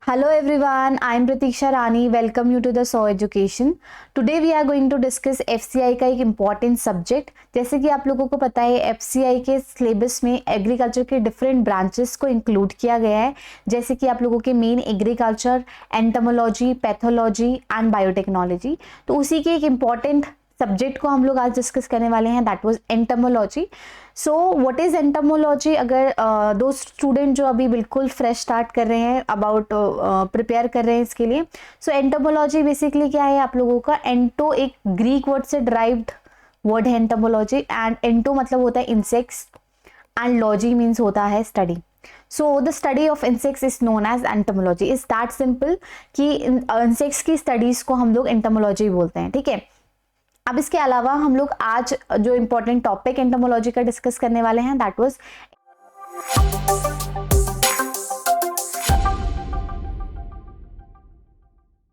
Hello everyone, I am Pratiksha Rani. Welcome you to the SO Education. Today we are going to discuss FCI का एक important subject. जैसे कि आप लोगों को पता है FCI के सिलेबस में एग्रीकल्चर के डिफरेंट ब्रांचेस को इंक्लूड किया गया है, जैसे कि आप लोगों के main agriculture, entomology, pathology and biotechnology. तो उसी के एक इम्पॉर्टेंट सब्जेक्ट को हम लोग आज डिस्कस करने वाले हैं, that was entomology. So what is entomology? अगर दो स्टूडेंट जो अभी बिल्कुल फ्रेश स्टार्ट कर रहे हैं, अबाउट प्रिपेयर कर रहे हैं इसके लिए, सो एंटोमोलॉजी बेसिकली क्या है आप लोगों का? एंटो एक ग्रीक वर्ड से ड्राइव्ड वर्ड है एंटोमोलॉजी, एंड एंटो मतलब होता है इंसेक्ट्स एंड लॉजी मीन्स होता है study. So the study of insects is known as entomology. Is that simple कि इंसेक्ट्स की स्टडीज को हम लोग एंटोमोलॉजी बोलते हैं, ठीक है. अब इसके अलावा हम लोग आज जो इम्पोर्टेंट टॉपिक एंटोमोलॉजी का डिस्कस करने वाले हैं, that was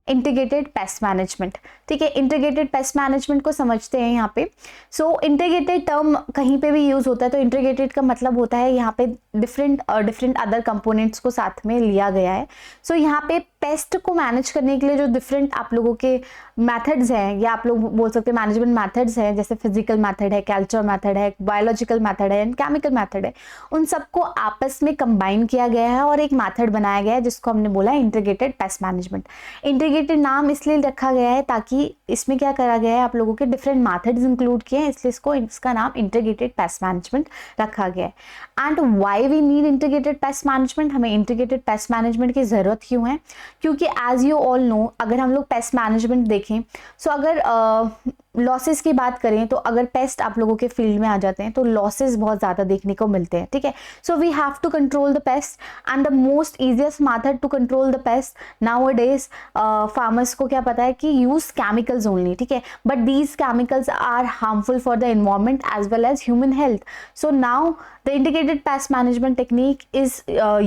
integrated pest management. ठीक है, इंटीग्रेटेड पेस्ट मैनेजमेंट को समझते हैं यहाँ पे. सो इंटीग्रेटेड टर्म कहीं पे भी यूज होता है, तो इंटीग्रेटेड का मतलब होता है यहाँ पे डिफरेंट अदर कंपोनेंट्स को साथ में लिया गया है. सो यहाँ पे पेस्ट को मैनेज करने के लिए जो डिफरेंट आप लोगों के मेथड्स हैं, या आप लोग बोल सकते हैं मैनेजमेंट मेथड्स हैं, जैसे फिजिकल मेथड है, कल्चर मेथड है, बायोलॉजिकल मेथड है एंड केमिकल मेथड है, उन सबको आपस में कंबाइन किया गया है और एक मेथड बनाया गया है जिसको हमने बोला है इंटीग्रेटेड पेस्ट मैनेजमेंट. इंटीग्रेटेड नाम इसलिए रखा गया है ताकि इसमें क्या करा गया है, आप लोगों के डिफरेंट मेथड्स इंक्लूड किए हैं, इसलिए इसका नाम इंटीग्रेटेड पेस्ट मैनेजमेंट रखा गया है. And why we need integrated pest management? हमें इंटीग्रेटेड पेस्ट मैनेजमेंट की जरूरत क्यों है? क्योंकि एज यू ऑल नो, अगर हम लोग पेस्ट मैनेजमेंट देखें, सो अगर लॉसेस की बात करें, तो अगर पेस्ट आप लोगों के फील्ड में आ जाते हैं तो लॉसेस बहुत ज़्यादा देखने को मिलते हैं, ठीक है. So we have to control the pest, and the most easiest method to control the pest nowadays, farmers को क्या पता है कि यूज केमिकल्स ओनली, ठीक है. But these chemicals are harmful for the environment as well as human health. So now the integrated pest management technique is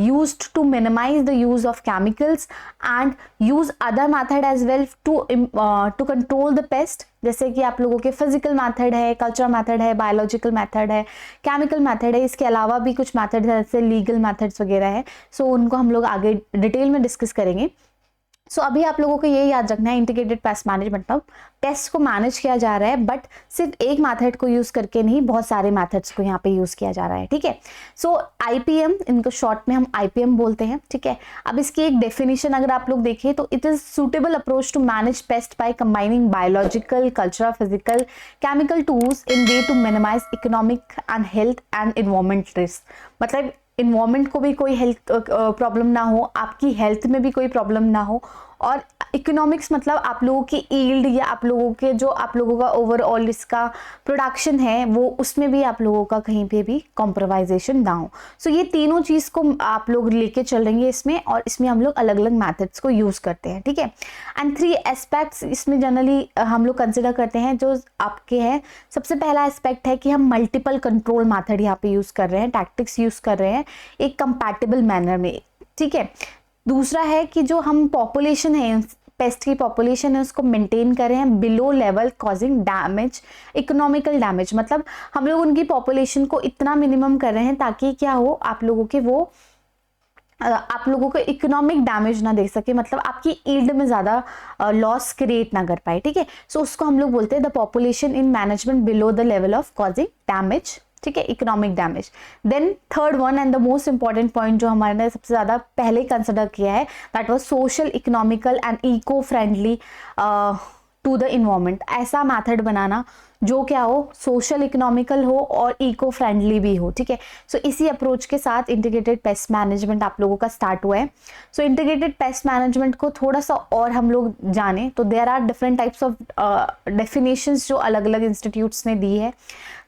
used to minimize the use of chemicals and use other method as well to control the pest. जैसे कि आप लोगों के physical method है, culture method है, biological method है, chemical method है. इसके अलावा भी कुछ मेथड है जैसे लीगल मेथड्स वगैरह है. सो उनको हम लोग आगे डिटेल में डिस्कस करेंगे. सो अभी आप लोगों को ये याद रखना है, इंटीग्रेटेड पेस्ट मैनेजमेंट मतलब पेस्ट को मैनेज किया जा रहा है, बट सिर्फ एक मेथड को यूज करके नहीं, बहुत सारे मेथड्स को यहाँ पे यूज किया जा रहा है, ठीक है. सो आईपीएम, इनको शॉर्ट में हम आईपीएम बोलते हैं, ठीक है. अब इसकी एक डेफिनेशन अगर आप लोग देखें तो it is suitable approach to manage pest by combining biological, cultural, physical, chemical tools in way to minimize economic and health and environment risk. मतलब इन्वायरमेंट को भी कोई हेल्थ प्रॉब्लम ना हो, आपकी हेल्थ में भी कोई प्रॉब्लम ना हो, और इकोनॉमिक्स मतलब आप लोगों की ईल्ड या आप लोगों के जो आप लोगों का ओवरऑल इसका प्रोडक्शन है, वो उसमें भी आप लोगों का कहीं पे भी कॉम्प्रोमाइजेशन ना हो. सो ये तीनों चीज़ को आप लोग लेके चलेंगे इसमें, और इसमें हम लोग अलग अलग मैथड्स को यूज़ करते हैं, ठीक है. एंड 3 एस्पेक्ट्स इसमें जनरली हम लोग कंसिडर करते हैं जो आपके हैं. सबसे पहला एस्पेक्ट है कि हम मल्टीपल कंट्रोल मैथड यहाँ पे यूज़ कर रहे हैं, टैक्टिक्स यूज़ कर रहे हैं एक कंपैटिबल मैनर में, ठीक है. दूसरा है कि जो हम पॉपुलेशन है, पेस्ट की पॉपुलेशन है, उसको मेंटेन कर रहे हैं below level causing damage, economical damage. मतलब हम लोग उनकी पॉपुलेशन को इतना मिनिमम कर रहे हैं ताकि क्या हो, आप लोगों को इकोनॉमिक डैमेज ना दे सके, मतलब आपकी ईल्ड में ज़्यादा लॉस क्रिएट ना कर पाए, ठीक है. सो उसको हम लोग बोलते हैं the population in management below the level of causing damage, ठीक है, economic damage. Then third one and the most important point जो हमारे ने सबसे ज़्यादा पहले कंसिडर किया है, that was social, economical and eco friendly to the environment. ऐसा मेथड बनाना जो क्या हो, सोशल, इकोनॉमिकल हो और इको फ्रेंडली भी हो, ठीक है. सो इसी अप्रोच के साथ इंटीग्रेटेड पेस्ट मैनेजमेंट आप लोगों का स्टार्ट हुआ है. सो इंटीग्रेटेड पेस्ट मैनेजमेंट को थोड़ा सा और हम लोग जाने तो there are different types of definitions जो अलग अलग इंस्टीट्यूट्स ने दी है.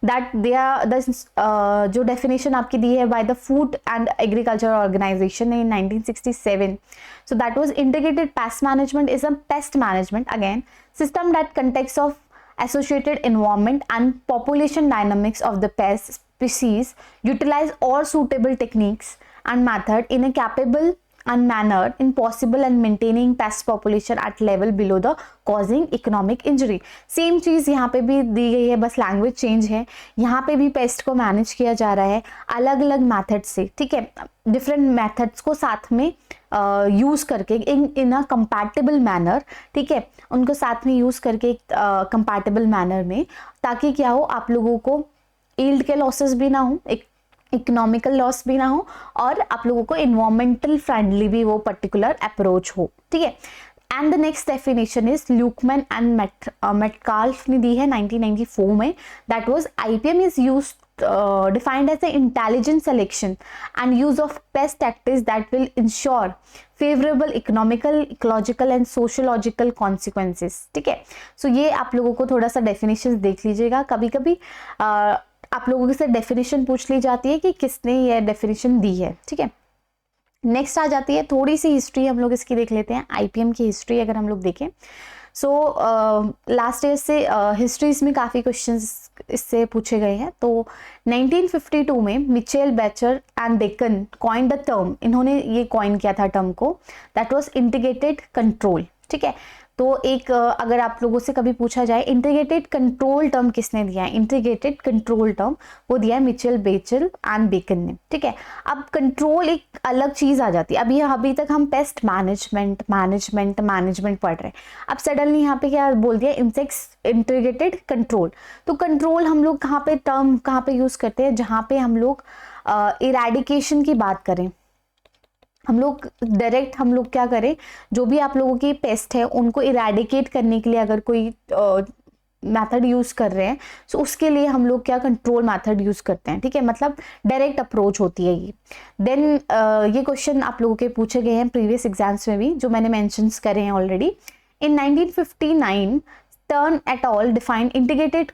दैट दे आर जो डेफिनेशन आपकी दी है by the food and agriculture organization in 1967. So that was integrated pest management is a pest management again system that context of associated environment and population dynamics of the pest species, utilize all suitable techniques and method in a capable and manner in possible and maintaining pest population at level below the causing economic injury. Same चीज़ यहाँ पे भी दी गई है, बस language change है. यहाँ पे भी पेस्ट को मैनेज किया जा रहा है अलग अलग मैथड से, ठीक है. डिफरेंट मैथड्स को साथ में यूज़ करके इन अ कंपैटिबल मैनर, ठीक है, उनको साथ में यूज़ करके कंपैटिबल मैनर में, ताकि क्या हो, आप लोगों को यील्ड के लॉसेस भी ना हो, एक इकोनॉमिकल लॉस भी ना हो, और आप लोगों को इन्वायरमेंटल फ्रेंडली भी वो पर्टिकुलर अप्रोच हो, ठीक है। And the next definition is Luckmann and Metcalf ने दी है 1994 में, that was IPM is used defined as the intelligent selection and use of best tactics that will ensure favorable economical, ecological and sociological consequences, ठीक है। सो ये आप लोगों को थोड़ा सा डेफिनेशन देख लीजिएगा, कभी कभी आप लोगों से डेफिनेशन पूछ ली जाती है कि किसने ये डेफिनेशन दी है, ठीक है। नेक्स्ट आ जाती है थोड़ी सी हिस्ट्री, हम लोग इसकी देख लेते हैं, आईपीएम की हिस्ट्री अगर हम लोग देखें। सो लास्ट ईयर से हिस्ट्रीज में काफ़ी क्वेश्चंस इससे पूछे गए हैं। तो 1952 में Michelbacher and Bacon coin the term, इन्होंने ये कॉइन किया था टर्म को, दैट वाज इंटीग्रेटेड कंट्रोल, ठीक है। तो एक अगर आप लोगों से कभी पूछा जाए इंटीग्रेटेड कंट्रोल टर्म किसने दिया है, इंटीग्रेटेड कंट्रोल टर्म वो दिया है मिचेल बैचर एंड बेकन ने, ठीक है। अब कंट्रोल एक अलग चीज आ जाती है, अभी तक हम पेस्ट मैनेजमेंट पढ़ रहे हैं, अब सडनली यहाँ पे क्या बोल दिया, इंसेक्ट्स इंटीग्रेटेड कंट्रोल। तो कंट्रोल हम लोग कहाँ पे यूज करते हैं, जहाँ पे हम लोग इरेडिकेशन की बात करें, हम लोग डायरेक्ट हम लोग क्या करें, जो भी आप लोगों की पेस्ट है उनको इरेडिकेट करने के लिए अगर कोई मेथड यूज कर रहे हैं, तो उसके लिए हम लोग क्या कंट्रोल मेथड यूज करते हैं, ठीक है, मतलब डायरेक्ट अप्रोच होती है ये। देन ये क्वेश्चन आप लोगों के पूछे गए हैं प्रीवियस एग्जाम्स में भी, जो मैंने मेंशंस करे हैं already. In 1959 Stern et al define integrated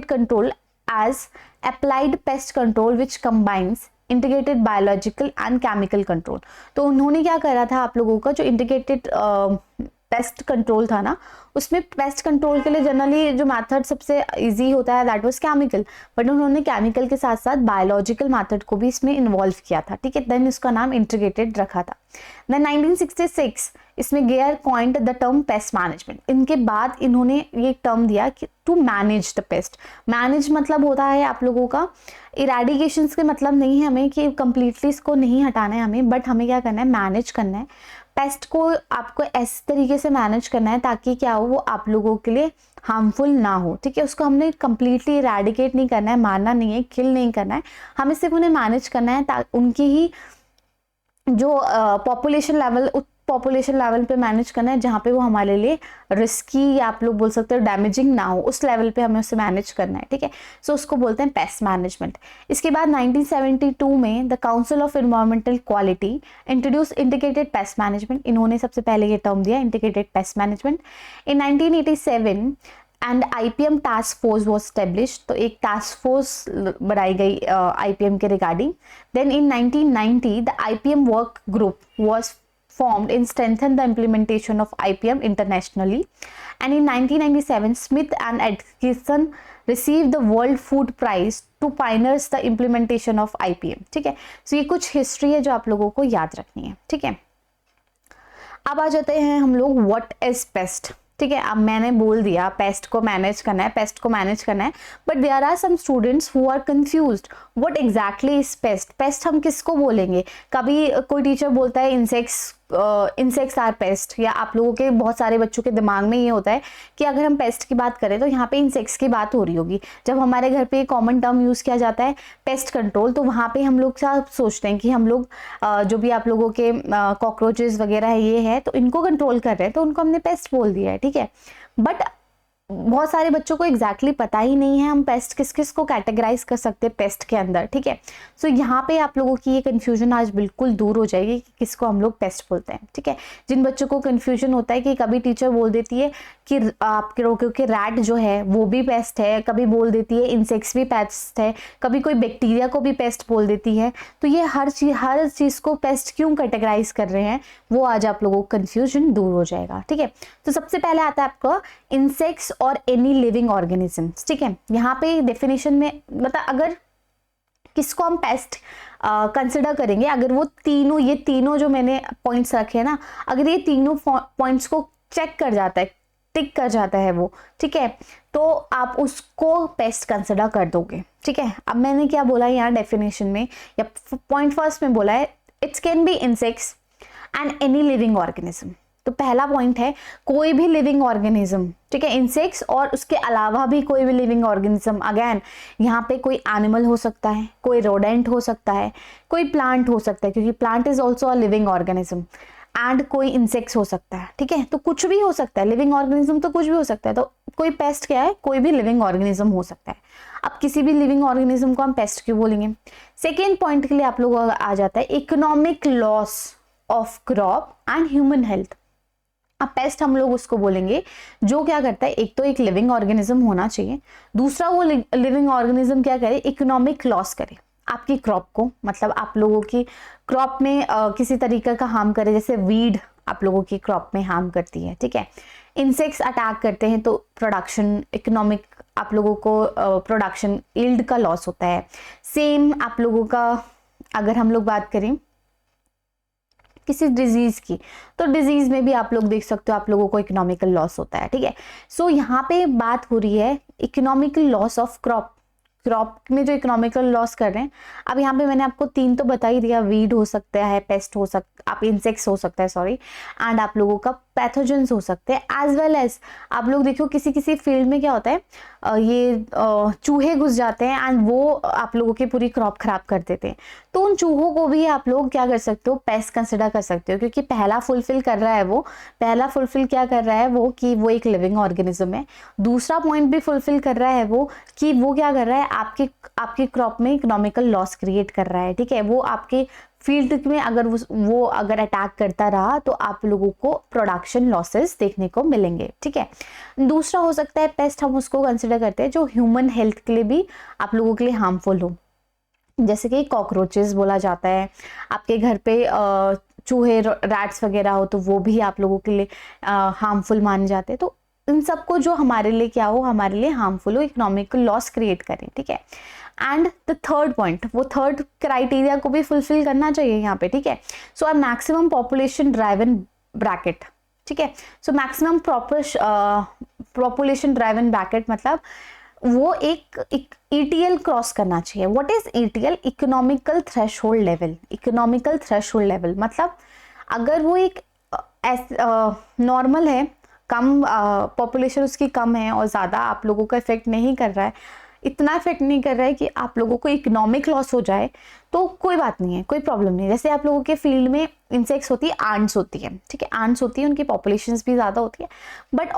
control as applied pest control which combines integrated biological and chemical control. तो उन्होंने क्या करा था, आप लोगों का जो इंटीग्रेटेड पेस्ट कंट्रोल था ना, उसमें पेस्ट कंट्रोल के लिए जनरली जो मेथड सबसे इजी होता है दैट वाज केमिकल, बट उन्होंने केमिकल के साथ साथ बायोलॉजिकल मेथड को भी इसमें इन्वॉल्व किया था, ठीक है। देन इसका नाम इंटीग्रेटेड रखा था। देन 1966 इसमें Geier coined the term pest management. इनके बाद इन्होंने ये टर्म दिया कि to manage the pest. Manage मतलब होता है आप लोगों का इरेडिकेशन के मतलब नहीं है हमें कि कंप्लीटली इसको नहीं हटाना है हमें, बट हमें क्या करना है, मैनेज करना है पेस्ट को। आपको ऐसे तरीके से मैनेज करना है ताकि क्या हो, वो आप लोगों के लिए हार्मफुल ना हो, ठीक है। उसको हमने कंप्लीटली इरेडिकेट नहीं करना है, मारना नहीं है, किल नहीं करना है, हमें सिर्फ उन्हें मैनेज करना है ताकि उनकी ही जो पॉपुलेशन लेवल पे मैनेज करना है, जहाँ पे वो हमारे लिए रिस्की या आप लोग बोल सकते हो डैमेजिंग ना हो, उस लेवल पे हमें उसे मैनेज करना है, ठीक है। सो उसको बोलते हैं पेस्ट मैनेजमेंट। इसके बाद 1972 में the council of environmental quality introduce integrated pest management. इन्होंने सबसे पहले ये टर्म दिया integrated pest management. In 1987 and IPM task force was establish. तो एक टास्क फोर्स बनाई गई आईपीएम के regarding. Then in 1990 the IPM work group was formed in strengthen the implementation of IPM internationally, and in 1997 Smith and Atkinson received the World Food Prize to pioneers the implementation of IPM, ठीक है। सो ये कुछ history है जो आप लोगों को याद रखनी है, ठीक है। अब आ जाते हैं हम लोग व्हाट इज पेस्ट, ठीक है। अब मैंने बोल दिया पेस्ट को मैनेज करना है, but there are some students who are confused what exactly is pest. Pest हम किसको बोलेंगे, कभी कोई टीचर बोलता है इंसेक्ट्स आर पेस्ट, या आप लोगों के बहुत सारे बच्चों के दिमाग में ये होता है कि अगर हम पेस्ट की बात करें तो यहाँ पे इंसेक्ट्स की बात हो रही होगी। जब हमारे घर पे कॉमन टर्म यूज किया जाता है पेस्ट कंट्रोल, तो वहाँ पे हम लोग क्या सोचते हैं कि हम लोग जो भी आप लोगों के कॉकरोचेस वगैरह है ये है तो इनको कंट्रोल कर रहे हैं, तो उनको हमने पेस्ट बोल दिया है, ठीक है। बट बहुत सारे बच्चों को एग्जैक्टली पता ही नहीं है हम पेस्ट किस किस को कैटेगराइज कर सकते हैं पेस्ट के अंदर, ठीक है। सो यहाँ पे आप लोगों की ये कंफ्यूजन आज बिल्कुल दूर हो जाएगी कि किसको हम लोग पेस्ट बोलते हैं, ठीक है। जिन बच्चों को कंफ्यूजन होता है कि कभी टीचर बोल देती है कि आपके क्योंकि रैट जो है वो भी पेस्ट है, कभी बोल देती है इंसेक्ट्स भी पेस्ट है, कभी कोई बैक्टीरिया को भी पेस्ट बोल देती है, तो ये हर चीज़ को पेस्ट क्यों कैटेगराइज कर रहे हैं वो आज आप लोगों को कंफ्यूजन दूर हो जाएगा, ठीक है। तो सबसे पहले आता है आपका इंसेक्ट्स और एनी लिविंग ऑर्गेनिजम्स, ठीक है। यहाँ पे डेफिनेशन में मतलब अगर किसको हम पेस्ट कंसिडर करेंगे, अगर वो ये तीनों जो मैंने पॉइंट्स रखे हैं ना, अगर ये तीनों पॉइंट्स को चेक कर जाता है, टिक कर जाता है वो, ठीक है, तो आप उसको पेस्ट कंसिडर कर दोगे, ठीक है। अब मैंने क्या बोला यहाँ डेफिनेशन में या पॉइंट फर्स्ट में बोला है, it's can be insects, and any living organism. तो पहला पॉइंट है कोई भी लिविंग ऑर्गेनिज्म, ठीक है, इंसेक्ट्स और उसके अलावा भी कोई भी लिविंग ऑर्गेनिज्म। अगेन यहाँ पे कोई एनिमल हो सकता है, कोई रोडेंट हो सकता है, कोई प्लांट हो सकता है, क्योंकि plant is also a living organism, and कोई इंसेक्ट्स हो सकता है, ठीक है। तो कुछ भी हो सकता है, लिविंग ऑर्गेनिज्म तो कुछ भी हो सकता है। तो कोई पेस्ट क्या है, कोई भी लिविंग ऑर्गेनिज्म हो सकता है। अब किसी भी लिविंग ऑर्गेनिज्म को हम पेस्ट क्यों बोलेंगे? सेकेंड पॉइंट के लिए आप लोग आ जाता है economic loss of crop and human health. अब पेस्ट हम लोग उसको बोलेंगे जो क्या करता है, एक तो एक लिविंग ऑर्गेनिज्म होना चाहिए, दूसरा वो लिविंग ऑर्गेनिज्म क्या करे, इकोनॉमिक लॉस करे आपकी क्रॉप को, मतलब आप लोगों की क्रॉप में किसी तरीके का हार्म करे, जैसे वीड आप लोगों की क्रॉप में हार्म करती है, ठीक है। इंसेक्ट्स अटैक करते हैं तो प्रोडक्शन, इकोनॉमिक आप लोगों को प्रोडक्शन यील्ड का लॉस होता है। सेम आप लोगों का अगर हम लोग बात करें किसी डिजीज की, तो डिजीज में भी आप लोग देख सकते हो आप लोगों को इकोनॉमिकल लॉस होता है, ठीक है। सो यहाँ पे बात हो रही है economical loss of crop, crop में जो इकोनॉमिकल लॉस कर रहे हैं। अब यहाँ पे मैंने आपको 3 तो बता ही दिया, वीड हो सकता है, पेस्ट हो सकता, आप इंसेक्ट्स हो सकता है सॉरी, एंड आप लोगों का पैथोजेंस हो सकते हैं, एज वेल एज आप लोग देखो किसी किसी फील्ड में क्या होता है, ये चूहे घुस जाते हैं एंड वो आप लोगों की पूरी क्रॉप खराब कर देते हैं। तो उन चूहों को भी आप लोग क्या कर सकते हो, पेस्ट कंसिडर कर सकते हो, क्योंकि पहला फुलफिल कर रहा है वो, पहला फुलफिल क्या कर रहा है वो कि वो एक लिविंग ऑर्गेनिज्म है। दूसरा पॉइंट भी फुलफिल कर रहा है वो कि वो क्या कर रहा है, आपकी क्रॉप में इकोनॉमिकल लॉस क्रिएट कर रहा है, ठीक है। वो आपके फील्ड में अगर वो अगर अटैक करता रहा तो आप लोगों को प्रोडक्शन लॉसेस देखने को मिलेंगे, ठीक है। दूसरा हो सकता है पेस्ट, हम उसको कंसिडर करते हैं जो ह्यूमन हेल्थ के लिए भी आप लोगों के लिए हार्मफुल हो, जैसे कि कॉकरोचेस बोला जाता है। आपके घर पे चूहे रैट्स वगैरह हो तो वो भी आप लोगों के लिए हार्मफुल माने जाते हैं। तो इन सबको जो हमारे लिए क्या हो, हमारे लिए हार्मफुल हो, इकोनॉमिकल लॉस क्रिएट करें, ठीक है। एंड द थर्ड पॉइंट, वो थर्ड क्राइटेरिया को भी फुलफिल करना चाहिए यहाँ पे, ठीक है। So a maximum population driven bracket, ठीक है। So maximum population driven bracket मतलब वो एक ETL क्रॉस करना चाहिए। What is ETL? Economical threshold level. Economical threshold level मतलब अगर वो एक नॉर्मल है, कम पॉपुलेशन उसकी कम है और ज़्यादा आप लोगों का इफेक्ट नहीं कर रहा है, इतना इफेक्ट नहीं कर रहा है कि आप लोगों को इकोनॉमिक लॉस हो जाए, तो कोई बात नहीं है, कोई प्रॉब्लम नहीं है। जैसे आप लोगों के फील्ड में इंसेक्ट्स होती है, आंट्स होती है, ठीक है, आंट्स होती है, उनकी पॉपुलेशंस भी ज़्यादा होती है, बट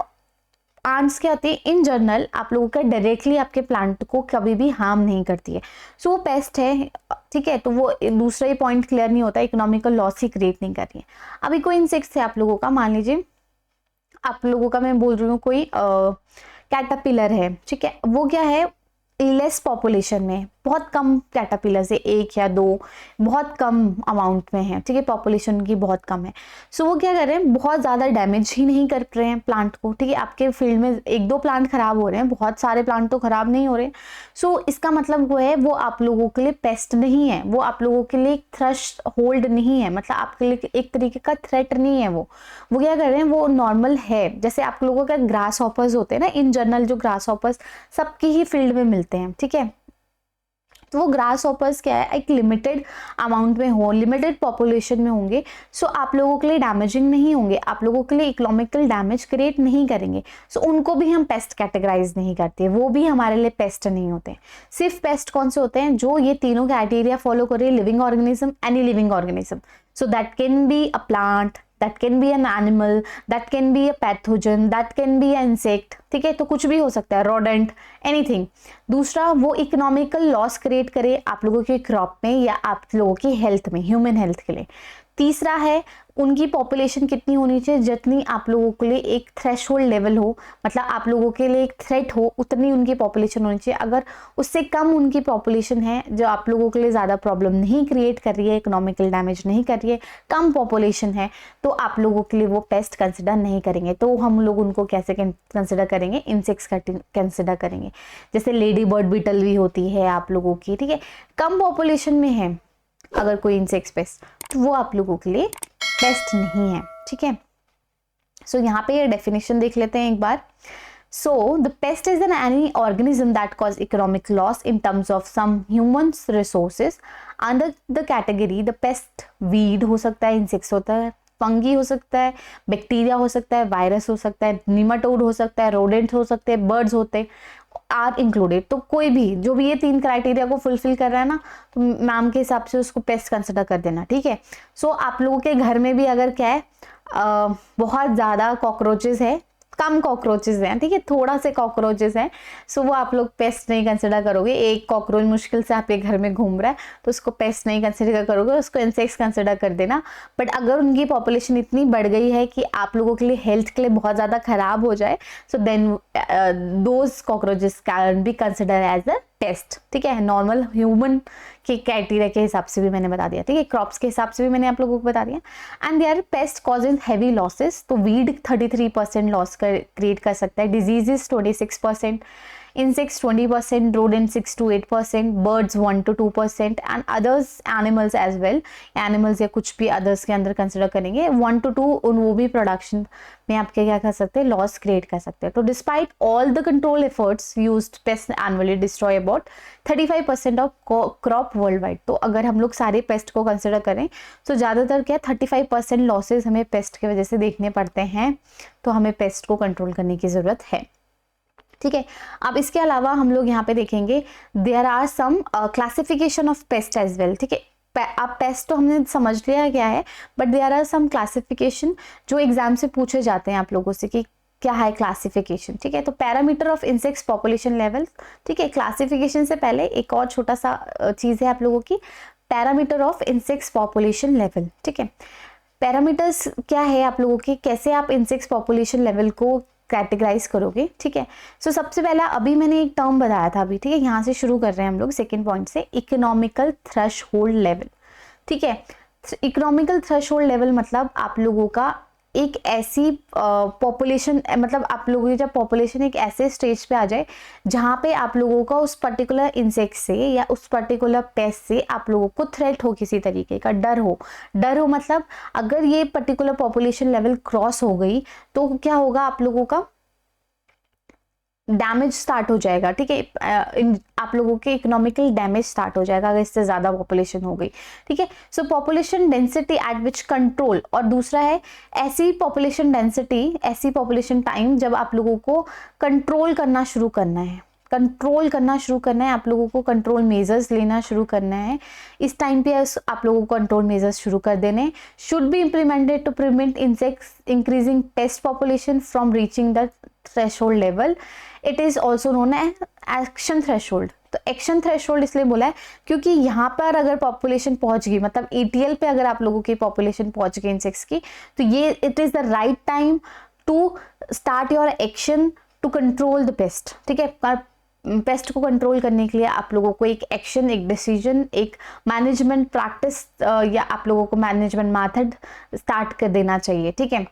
आंट्स क्या होती है इन जनरल आप लोगों का डायरेक्टली आपके प्लांट को कभी भी हार्म नहीं करती है। सो वो पेस्ट है, ठीक है। तो वो दूसरा ही पॉइंट क्लियर नहीं होता, इकोनॉमिकल लॉस ही क्रिएट नहीं कर रही है। अभी कोई इंसेक्ट्स है आप लोगों का, मान लीजिए आप लोगों का मैं बोल रही हूँ कोई कैटरपिलर है, ठीक है। वो क्या है, लेस पॉपुलेशन में, बहुत कम कैटरपिलर से 1 या 2 बहुत कम अमाउंट में है, ठीक है, पॉपुलेशन की बहुत कम है। सो वो क्या कर रहे हैं, बहुत ज़्यादा डैमेज ही नहीं कर रहे हैं प्लांट को, ठीक है। आपके फील्ड में 1-2 प्लांट खराब हो रहे हैं, बहुत सारे प्लांट तो खराब नहीं हो रहे। सो इसका मतलब वो है वो आप लोगों के लिए पेस्ट नहीं है, वो आप लोगों के लिए थ्रेश होल्ड नहीं है, मतलब आपके लिए एक तरीके का थ्रेट नहीं है। वो क्या कर रहे हैं, वो नॉर्मल है। जैसे आप लोगों का ग्रास हॉपर्स होते हैं ना, इन जनरल जो ग्रास हॉपर्स सबकी ही फील्ड में मिलते हैं, ठीक है। तो वो ग्रास हॉपर्स क्या है, एक लिमिटेड अमाउंट में हो, लिमिटेड पॉपुलेशन में होंगे, सो आप लोगों के लिए डैमेजिंग नहीं होंगे, आप लोगों के लिए इकोनॉमिकल डैमेज क्रिएट नहीं करेंगे। सो उनको भी हम पेस्ट कैटेगराइज नहीं करते, वो भी हमारे लिए पेस्ट नहीं होते। सिर्फ पेस्ट कौन से होते हैं, जो ये तीनों क्राइटेरिया फॉलो करे, living organism, any living organism. So that can be a plant, that can be an animal, that can be a pathogen, that can be an insect, ठीक है। तो कुछ भी हो सकता है, rodent, anything। दूसरा वो इकोनॉमिकल लॉस क्रिएट करे आप लोगों की क्रॉप में या आप लोगों की हेल्थ में, ह्यूमन हेल्थ के लिए। तीसरा है उनकी पॉपुलेशन कितनी होनी चाहिए, जितनी आप लोगों के लिए एक थ्रेशोल्ड लेवल हो, मतलब आप लोगों के लिए एक थ्रेट हो, उतनी उनकी पॉपुलेशन होनी चाहिए। अगर उससे कम उनकी पॉपुलेशन है, जो आप लोगों के लिए ज़्यादा प्रॉब्लम नहीं क्रिएट कर रही है, इकोनॉमिकल डैमेज नहीं कर रही है, कम पॉपुलेशन है, तो आप लोगों के लिए वो पेस्ट कंसिडर नहीं करेंगे। तो हम लोग उनको कैसे कंसिडर करेंगे, इंसेक्ट्स कंसिडर करेंगे। जैसे लेडी बर्ड बीटल भी होती है आप लोगों की, ठीक है, कम पॉपुलेशन में है अगर कोई इंसेक्ट्स पेस्ट, तो वो आप लोगों के लिए पेस्ट नहीं है, ठीक है। सो यहाँ पे ये डेफिनेशन देख लेते हैं एक बार। So the pest is an any organism that cause economic loss in terms of some humans resources. Under the category the pest weed हो सकता है, insects होता है, फंगी हो सकता है, बैक्टीरिया हो सकता है, वायरस हो सकता है, निमाटोड हो सकता है, रोडेंट हो सकते हैं, बर्ड्स होते हैं, आर इंक्लूडेड। तो कोई भी जो भी ये 3 क्राइटेरिया को फुलफिल कर रहा है ना, तो मैम के हिसाब से उसको पेस्ट कंसिडर कर देना, ठीक है। सो आप लोगों के घर में भी अगर क्या है बहुत ज़्यादा कॉकरोचेस है, कम कॉकरोचेस हैं, ठीक है, थोड़ा से कॉकरोचेस हैं, सो वो आप लोग पेस्ट नहीं कंसिडर करोगे। एक कॉकरोच मुश्किल से आपके घर में घूम रहा है तो उसको पेस्ट नहीं कंसिडर करोगे, उसको इंसेक्ट्स कंसिडर कर देना। बट अगर उनकी पॉपुलेशन इतनी बढ़ गई है कि आप लोगों के लिए हेल्थ के लिए बहुत ज़्यादा खराब हो जाए, so then those cockroaches can be consider as a pest, ठीक है। नॉर्मल ह्यूमन के क्राइटेरिया के हिसाब से भी मैंने बता दिया, ठीक है, क्रॉप्स के हिसाब से भी मैंने आप लोगों को बता दिया। And they are pest causes heavy losses, तो वीड 33% लॉस क्रिएट कर सकता है, diseases 26%, insects 20%, rodents 6 to 8%, birds 1 to 2% and others animals as well, animals या कुछ भी others के अंदर कंसिडर करेंगे 1 to 2 वो भी प्रोडक्शन में आपके क्या कर सकते हैं, लॉस क्रिएट कर सकते हैं। तो despite all the control efforts used, paste annually destroy about 35% of crop world wide. तो अगर हम लोग सारे पेस्ट को कंसिडर करें तो ज़्यादातर क्या 35% लॉसेज हमें पेस्ट की वजह से देखने पड़ते हैं, तो हमें पेस्ट को कंट्रोल करने की ज़रूरत है, ठीक है। अब इसके अलावा हम लोग यहाँ पे देखेंगे there are some classification of pest as well, ठीक है। अब पेस्ट तो हमने समझ लिया क्या है, but there are some classification जो एग्जाम से पूछे जाते हैं आप लोगों से कि क्या है क्लासिफिकेशन, ठीक है। तो parameter of insects population level, ठीक है। क्लासिफिकेशन से पहले एक और छोटा सा चीज़ है आप लोगों की, parameter of insects population level, ठीक है। पैरामीटर्स क्या है आप लोगों के, कैसे आप इंसेक्ट्स पॉपुलेशन लेवल को कैटेगराइज करोगे, ठीक है। सो सबसे पहला अभी मैंने एक टर्म बताया था अभी, ठीक है, यहाँ से शुरू कर रहे हैं हम लोग सेकेंड पॉइंट से, इकोनॉमिकल थ्रेशहोल्ड लेवल, ठीक है। इकोनॉमिकल थ्रेशहोल्ड लेवल मतलब आप लोगों का एक ऐसी पॉपुलेशन, मतलब आप लोगों की जब पॉपुलेशन एक ऐसे स्टेज पे आ जाए जहाँ पे आप लोगों का उस पर्टिकुलर इंसेक्ट से या उस पर्टिकुलर पेस्ट से आप लोगों को थ्रेट हो, किसी तरीके का डर हो मतलब अगर ये पर्टिकुलर पॉपुलेशन लेवल क्रॉस हो गई तो क्या होगा, आप लोगों का डैमेज स्टार्ट हो जाएगा, ठीक है। आप लोगों के इकोनॉमिकल डैमेज स्टार्ट हो जाएगा अगर इससे ज़्यादा पॉपुलेशन हो गई, ठीक है। सो population density at which control, और दूसरा है ऐसी पॉपुलेशन डेंसिटी, ऐसी पॉपुलेशन टाइम जब आप लोगों को कंट्रोल करना शुरू करना है, आप लोगों को कंट्रोल मेजर्स लेना शुरू करना है। इस टाइम पे आप लोगों को कंट्रोल मेजर्स शुरू कर देने, should be implemented to prevent insects increasing pest population from reaching the threshold level. It is also known as action threshold. तो एक्शन थ्रेशहोल्ड इसलिए बोला है क्योंकि यहाँ पर अगर पॉपुलेशन पहुंच गई, मतलब ATL पे अगर आप लोगों की पॉपुलेशन पहुंच गई इंसेक्ट्स की, तो ये it is the right time to start your action to control the pest, ठीक है। पेस्ट को कंट्रोल करने के लिए आप लोगों को एक एक्शन, एक डिसीजन, एक मैनेजमेंट प्रैक्टिस या आप लोगों को मैनेजमेंट मेथड स्टार्ट कर देना चाहिए, ठीक है।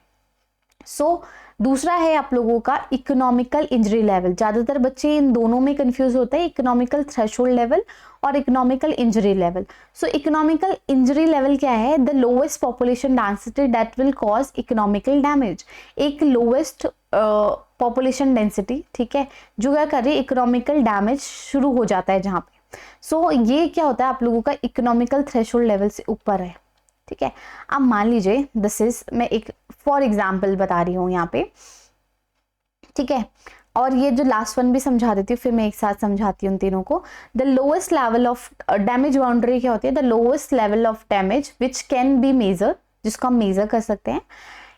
सो दूसरा है आप लोगों का इकोनॉमिकल इंजरी लेवल। ज़्यादातर बच्चे इन दोनों में कंफ्यूज होते हैं, इकोनॉमिकल थ्रेशहोल्ड लेवल और इकोनॉमिकल इंजरी लेवल। सो इकोनॉमिकल इंजरी लेवल क्या है, the lowest population density that will cause economical damage. एक लोवेस्ट पॉपुलेशन डेंसिटी, ठीक है, जो क्या कर रही है, इकोनॉमिकल डैमेज शुरू हो जाता है जहाँ पे। सो ये क्या होता है, आप लोगों का इकोनॉमिकल थ्रेशहोल्ड लेवल से ऊपर है, ठीक है। अब मान लीजिए दिस इज, मैं एक फॉर एग्जाम्पल बता रही हूँ यहाँ पे, ठीक है, और ये जो लास्ट वन भी समझा देती हूँ, फिर मैं एक साथ समझाती हूँ तीनों को। The lowest level of damage boundary क्या होती है, the lowest level of damage which can be measure, जिसको हम मेजर कर सकते हैं।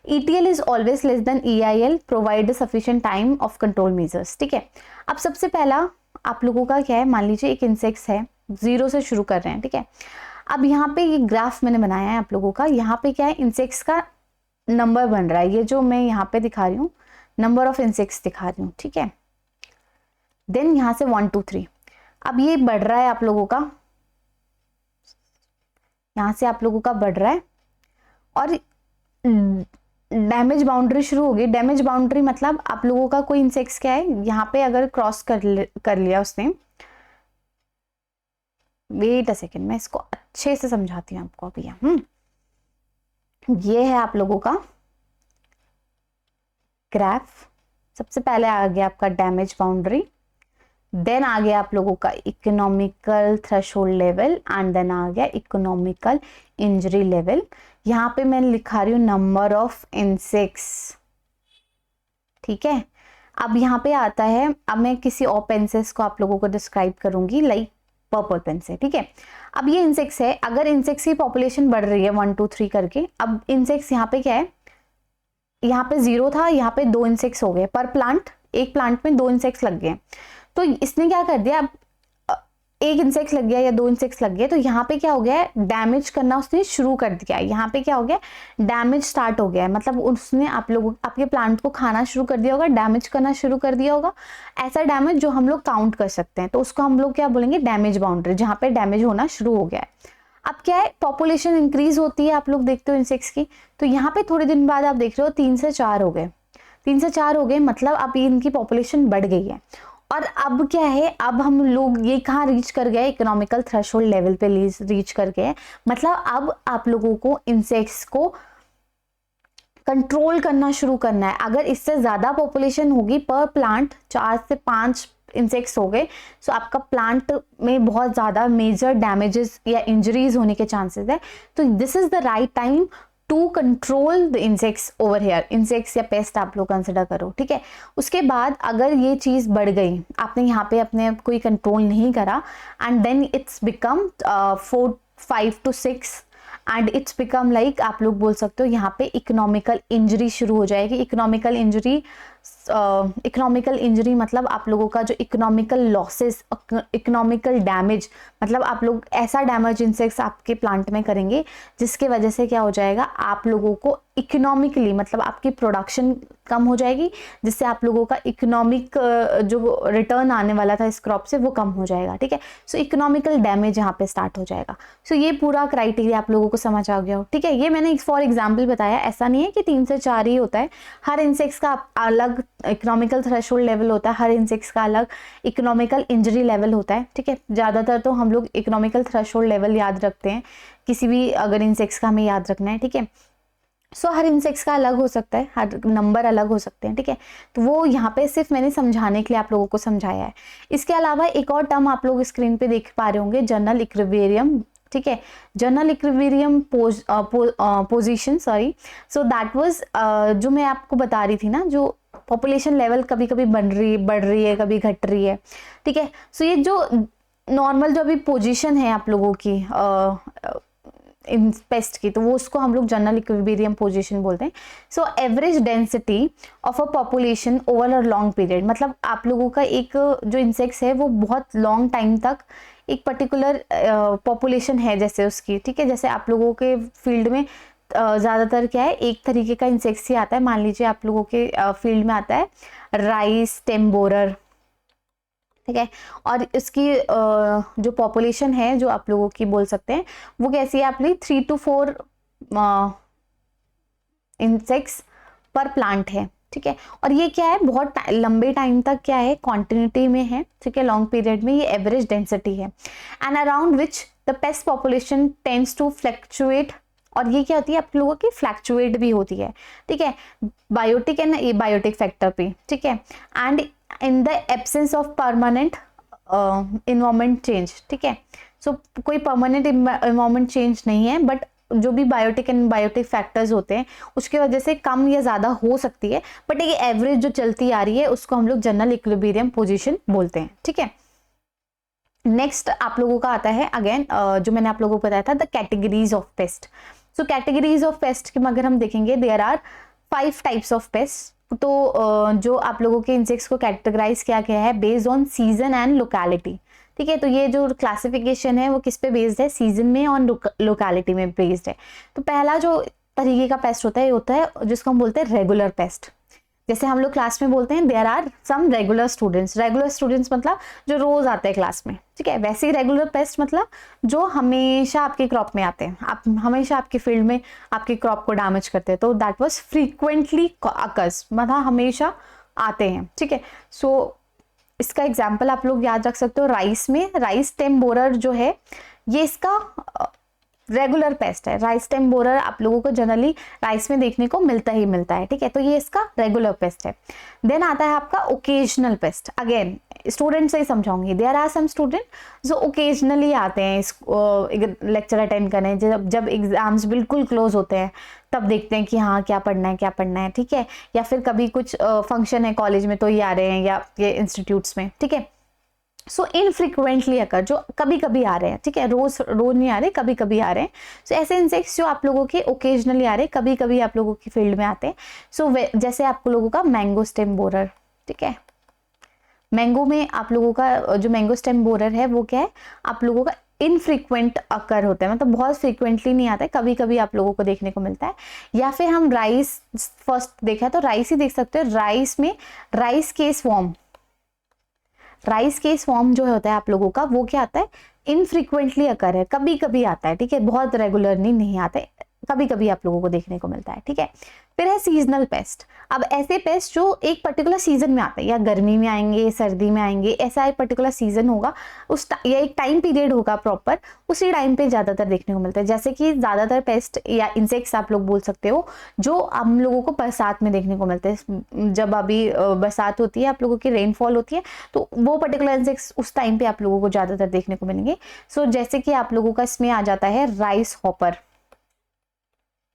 ETL is always less than EIL, provide sufficient time of control measures, ठीक है। अब सबसे पहला आप लोगों का क्या है, मान लीजिए एक इंसेक्ट्स है, 0 से शुरू कर रहे हैं, ठीक है। अब यहाँ पे ये ग्राफ मैंने बनाया है आप लोगों का, यहाँ पे क्या है, इंसेक्ट्स का नंबर बन रहा है, ये जो मैं यहाँ पे दिखा रही हूँ नंबर ऑफ इंसेक्ट्स दिखा रही हूँ, ठीक है। देन यहाँ से 1 2 3, अब ये बढ़ रहा है आप लोगों का, यहाँ से आप लोगों का बढ़ रहा है और डैमेज बाउंड्री शुरू हो गई। डैमेज बाउंड्री मतलब आप लोगों का कोई इंसेक्ट्स क्या है, यहाँ पे अगर क्रॉस कर लिया उसने, वेट अ सेकेंड, मैं इसको अच्छे से समझाती हूँ आपको अभी। ये है आप लोगों का ग्राफ, सबसे पहले आ गया आपका डैमेज बाउंड्री, देन आ गया आप लोगों का economical threshold level and then आ गया इकोनॉमिकल इंजरी लेवल। यहाँ पे मैं लिखा रही हूँ नंबर ऑफ इंसेक्ट्स, ठीक है। अब यहाँ पे आता है, अब मैं किसी और पेंसेस को आप लोगों को डिस्क्राइब करूंगी, लाइक पर्पल पेन से, ठीक है। अब ये इंसेक्ट्स है, अगर इंसेक्ट्स की पॉपुलेशन बढ़ रही है 1 2 3 करके, अब इंसेक्ट्स यहाँ पे क्या है, यहाँ पे 0 था, यहाँ पे 2 इंसेक्ट्स हो गए पर प्लांट, एक प्लांट में 2 इंसेक्ट्स लग गए। तो इसने क्या कर दिया, अब एक इंसेक्ट लग गया या 2 इंसेक्ट्स लग गए, तो यहाँ पे क्या हो गया है, डैमेज करना उसने शुरू कर दिया। यहाँ पे क्या हो गया, डैमेज स्टार्ट हो गया है, मतलब उसने आप लोगों आपके प्लांट को खाना शुरू कर दिया होगा, डैमेज करना शुरू कर दिया होगा। ऐसा डैमेज जो हम लोग काउंट कर सकते हैं, तो उसको हम लोग क्या बोलेंगे, डैमेज बाउंड्री, जहाँ पे डैमेज होना शुरू हो गया है। अब क्या है, पॉपुलेशन इंक्रीज होती है, आप लोग देखते हो इंसेक्ट्स की, तो यहाँ पे थोड़े दिन बाद आप देख रहे हो 3 से 4 हो गए, 3 से 4 हो गए, मतलब अब इनकी पॉपुलेशन बढ़ गई है। और अब क्या है, अब हम लोग ये कहाँ रीच कर गए, इकोनॉमिकल थ्रेशोल्ड लेवल पे रीच कर गए। मतलब अब आप लोगों को इंसेक्ट्स को कंट्रोल करना शुरू करना है। अगर इससे ज्यादा पॉपुलेशन होगी पर प्लांट, 4 से 5 इंसेक्ट्स हो गए, सो आपका प्लांट में बहुत ज्यादा मेजर डैमेजेस या इंजरीज होने के चांसेस है। तो this is the right time to control the insects over here. Insects या पेस्ट आप लोग कंसिडर करो, ठीक है। उसके बाद अगर ये चीज बढ़ गई, आपने यहाँ पे अपने कोई कंट्रोल नहीं करा, and then it's become 4 5 to 6 and it's become like, आप लोग बोल सकते हो यहाँ पे इकोनॉमिकल इंजरी शुरू हो जाएगी। इकोनॉमिकल इंजरी मतलब आप लोगों का जो इकोनॉमिकल लॉसेस, इकोनॉमिकल डैमेज, मतलब आप लोग ऐसा डैमेज इंसेक्ट्स आपके प्लांट में करेंगे जिसके वजह से क्या हो जाएगा, आप लोगों को इकोनॉमिकली, मतलब आपकी प्रोडक्शन कम हो जाएगी, जिससे आप लोगों का इकोनॉमिक जो रिटर्न आने वाला था इस क्रॉप से वो कम हो जाएगा, ठीक है। सो इकोनॉमिकल डैमेज यहाँ पे स्टार्ट हो जाएगा। सो ये पूरा क्राइटेरिया आप लोगों को समझ आ गया हो, ठीक है। ये मैंने फॉर एग्जाम्पल बताया, ऐसा नहीं है कि 3 से 4 ही होता है, हर इंसेक्ट्स का अलग इकोनॉमिकल थ्रेशोल्ड लेवल होता है, हर इंसेक्ट्स का अलग इकोनॉमिकल इंजरी लेवल होता है, ठीक है। ज़्यादातर तो हम लोग इकोनॉमिकल थ्रेशोल्ड लेवल याद रखते हैं किसी भी अगर इंसेक्ट्स का हमें याद रखना है, ठीक है। सो हर इंसेक्ट्स का अलग हो सकता है, हर नंबर अलग हो सकते हैं, ठीक है। तो वो यहाँ पे सिर्फ मैंने समझाने के लिए आप लोगों को समझाया है। इसके अलावा एक और टर्म आप लोग स्क्रीन पे देख पा रहे होंगे, जनरल इक्विलिब्रियम, ठीक है। General equilibrium position, sorry, so that was जो मैं आपको बता रही थी ना, जो पॉपुलेशन लेवल कभी कभी बढ़ रही है, कभी घट रही है, ठीक है। सो ये जो नॉर्मल जो अभी पोजीशन है आप लोगों की इन पेस्ट की, तो वो उसको हम लोग जनरल इक्विलिब्रियम पोजीशन बोलते हैं। So average density of a population over a long period, मतलब आप लोगों का एक जो इंसेक्ट्स है वो बहुत लॉन्ग टाइम तक एक पर्टिकुलर पॉपुलेशन है जैसे उसकी, ठीक है। जैसे आप लोगों के फील्ड में ज़्यादातर क्या है, एक तरीके का इंसेक्ट्स ही आता है। मान लीजिए आप लोगों के फील्ड में आता है राइस स्टेम बोरर, ठीक है। और इसकी जो पॉपुलेशन है जो आप लोगों की बोल सकते हैं वो कैसी है, आपकी 3 to 4 इंसेक्ट्स पर प्लांट है, ठीक है। और ये क्या है, बहुत लंबे टाइम तक क्या है, कॉन्टिन्यूटी में है, ठीक है, लॉन्ग पीरियड में ये एवरेज डेंसिटी है, and around which the pest population tends to fluctuate. और ये क्या होती है, आप लोगों की फ्लक्चुएट भी होती है, ठीक है, बायोटिक एंड एबायोटिक फैक्टर पे, ठीक है। And in the absence of permanent environment change, ठीक है। सो कोई परमानेंट इन्वायरमेंट चेंज नहीं है, बट जो भी बायोटिक एंड बायोटिक फैक्टर्स होते हैं उसके वजह से कम या ज़्यादा हो सकती है, बट एक एवरेज जो चलती आ रही है उसको हम लोग जनरल इक्विलिब्रियम पोजीशन बोलते हैं, ठीक है। नेक्स्ट आप लोगों का आता है अगेन जो मैंने आप लोगों को बताया था, the categories of pest. So categories of pest की अगर हम देखेंगे, there are 5 types of pest. तो जो आप लोगों के इंसेक्ट्स को कैटेगराइज किया गया है based on season and locality, ठीक है। तो ये जो क्लासिफिकेशन है वो किस पे बेस्ड है, सीजन में और लोकेलिटी में बेस्ड है। तो पहला जो तरीके का पेस्ट होता है ये होता है जिसको हम बोलते हैं रेगुलर पेस्ट। जैसे हम लोग क्लास में बोलते हैं there are some regular students, regular students मतलब जो रोज आते हैं क्लास में, ठीक है। वैसे ही रेगुलर पेस्ट मतलब जो हमेशा आपके क्रॉप में आते हैं, आप हमेशा आपके फील्ड में आपके क्रॉप को डैमेज करते हैं, तो दैट वाज फ्रीक्वेंटली अकर्स, मतलब हमेशा आते हैं, ठीक है। सो इसका एग्जाम्पल आप लोग याद रख सकते हो, राइस में राइस स्टेम बोरर जो है ये इसका रेगुलर पेस्ट है। राइस स्टेम बोरर आप लोगों को जनरली राइस में देखने को मिलता ही मिलता है, ठीक है। तो ये इसका रेगुलर पेस्ट है। देन आता है आपका ओकेजनल पेस्ट। अगेन स्टूडेंट से ही समझाऊंगी। देयर आर सम स्टूडेंट जो ओकेजनली आते हैं इस लेक्चर अटेंड करने, जब एग्जाम्स बिल्कुल क्लोज होते हैं तब देखते हैं कि हाँ क्या पढ़ना है क्या पढ़ना है, ठीक है, या फिर कभी कुछ फंक्शन है कॉलेज में तो ये आ रहे हैं या ये इंस्टीट्यूट्स में, ठीक है। सो इनफ्रिक्वेंटली अकर, जो कभी कभी आ रहे हैं, ठीक है, रोज रोज नहीं आ रहे, कभी कभी आ रहे हैं। सो ऐसे इंसेक्ट्स जो आप लोगों के ओकेजनली आ रहे हैं, कभी कभी आप लोगों की फील्ड में आते हैं। सो जैसे आप लोगों का मैंगो स्टेम बोरर, ठीक है, मैंगो में आप लोगों का जो मैंगो स्टेम बोरर है वो क्या है, आप लोगों का इनफ्रीक्वेंट अकर होता है, मतलब बहुत फ्रीक्वेंटली नहीं आता है, कभी कभी आप लोगों को देखने को मिलता है। या फिर हम राइस फर्स्ट देखा तो राइस ही देख सकते हो। राइस में rice case form, rice case form जो होता है आप लोगों का वो क्या आता है, इनफ्रीक्वेंटली अकर है, कभी कभी आता है, ठीक है, बहुत रेगुलरली नहीं आता है, कभी कभी आप लोगों को देखने को मिलता है, ठीक है। फिर है सीजनल पेस्ट। अब ऐसे पेस्ट जो एक पर्टिकुलर सीजन में आते हैं, या गर्मी में आएंगे, सर्दी में आएंगे, ऐसा एक पर्टिकुलर सीजन होगा उस या एक टाइम पीरियड होगा प्रॉपर, उसी टाइम पे ज्यादातर देखने को मिलता है। जैसे कि ज्यादातर पेस्ट या इंसेक्ट्स आप लोग बोल सकते हो जो हम लोगों को बरसात में देखने को मिलते हैं। जब अभी बरसात होती है, आप लोगों की रेनफॉल होती है, तो वो पर्टिकुलर इंसेक्ट्स उस टाइम पे आप लोगों को ज्यादातर देखने को मिलेंगे। सो जैसे कि आप लोगों का इसमें आ जाता है राइस हॉपर,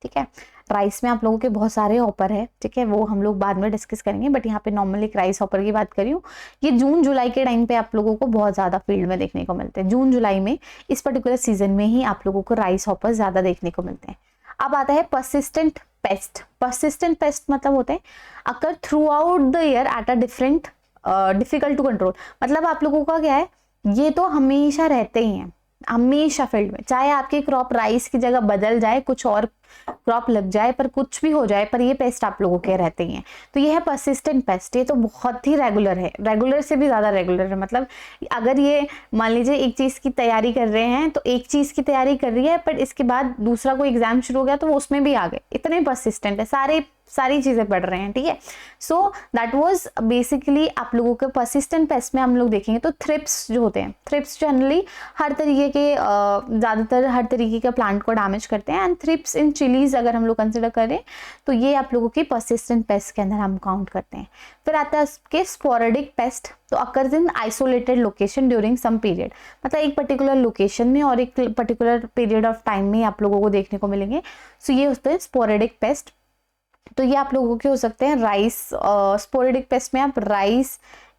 ठीक है, राइस में आप लोगों के बहुत सारे हॉपर है, ठीक है, वो हम लोग बाद में डिस्कस करेंगे, बट यहाँ पे नॉर्मल एक राइस हॉपर की बात करी हूँ। ये जून जुलाई के टाइम पे आप लोगों को बहुत ज्यादा फील्ड में देखने को मिलते हैं। जून जुलाई में इस पर्टिकुलर सीजन में ही आप लोगों को राइस हॉपर ज्यादा देखने को मिलते हैं। अब आता है परसिस्टेंट पेस्ट। परसिस्टेंट पेस्ट मतलब होते हैं occur throughout the year at a different difficult to control. मतलब आप लोगों का क्या है, ये तो हमेशा रहते ही हैं, हमेशा फील्ड में, चाहे आपकी क्रॉप राइस की जगह बदल जाए, कुछ और क्रॉप लग जाए, पर कुछ भी हो जाए, पर ये पेस्ट आप लोगों के रहते ही हैं। तो ये है परसिस्टेंट पेस्ट। ये तो बहुत ही रेगुलर है, रेगुलर से भी ज्यादा रेगुलर है। मतलब अगर ये मान लीजिए एक चीज की तैयारी कर रहे हैं, तो एक चीज की तैयारी कर रही है, पर इसके बाद दूसरा कोई एग्जाम शुरू हो गया तो वो उसमें भी आ गए, इतने परसिस्टेंट है, सारी चीजें पढ़ रहे हैं, ठीक है। सो दैट वाज बेसिकली आप लोगों के परसिस्टेंट पेस्ट में हम लोग देखेंगे तो थ्रिप्स जो होते हैं, थ्रिप्स जनरली हर तरीके के ज्यादातर हर तरीके के प्लांट को डैमेज करते हैं। एंड थ्रिप्स इन चिलीज अगर हम लोग कंसिडर करें तो ये आप लोगों की परसिस्टेंट पेस्ट के अंदर हम काउंट करते हैं। फिर आता है इसके स्पोरेडिक पेस्ट, तो occurs in isolated location during some period, मतलब एक पर्टिकुलर लोकेशन में और एक पर्टिकुलर पीरियड ऑफ टाइम में आप लोगों को देखने को मिलेंगे। सो ये होते हैं स्पोरेडिक पेस्ट। तो ये आप लोगों के हो सकते हैं राइस, स्पोरेडिक पेस्ट में आप राइस,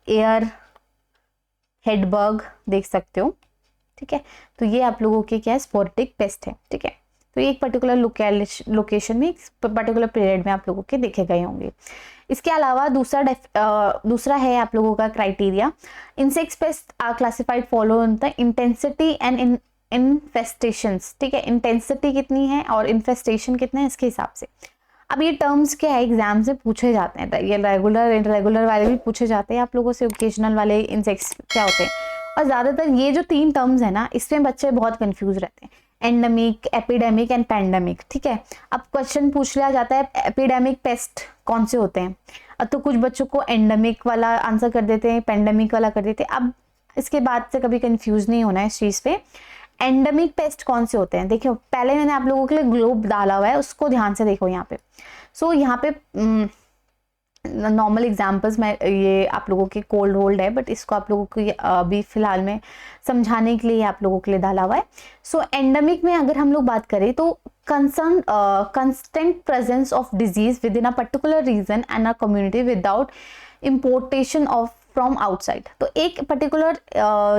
एयर, हेडबग देख सकते हो, ठीक है। तो ये आप लोगों के क्या है, स्पोरेडिक पेस्ट है, ठीक है। तो ये एक पर्टिकुलर लोकेशन में पर्टिकुलर पीरियड में आप लोगों के देखे गए होंगे। इसके अलावा दूसरा है आप लोगों का criteria, insects pest are classified follow in the intensity and infestations, ठीक है, इंटेंसिटी कितनी है और इन्फेस्टेशन कितने हैं इसके हिसाब से। अब ये टर्म्स क्या है, एग्जाम से पूछे जाते हैं, ये रेगुलर इनरेगुलर वाले भी पूछे जाते हैं आप लोगों से, ओकेजनल वाले इंसेक्ट्स क्या होते हैं। और ज्यादातर ये जो 3 टर्म्स है ना, इसमें बच्चे बहुत कंफ्यूज रहते हैं, एंडेमिक, एपिडेमिक एंड पैंडेमिक, ठीक है। अब क्वेश्चन पूछ लिया जाता है एपिडेमिक पेस्ट कौन से होते हैं, तो कुछ बच्चों को एंडेमिक वाला आंसर कर देते हैं, पैंडेमिक वाला कर देते हैं। अब इसके बाद से कभी कंफ्यूज नहीं होना है इस चीज पे। एंडेमिक पेस्ट कौन से होते हैं, देखियो पहले मैंने आप लोगों के लिए ग्लोब डाला हुआ है, उसको ध्यान से देखो यहाँ पे। सो यहाँ पे नॉर्मल एग्जाम्पल्स में ये आप लोगों के कोल्ड होल्ड है, बट इसको आप लोगों को अभी फिलहाल में समझाने के लिए आप लोगों के लिए डाला हुआ है। सो एंडेमिक में अगर हम लोग बात करें तो constant presence of disease within a particular region and a community without importation of from outside. तो एक पर्टिकुलर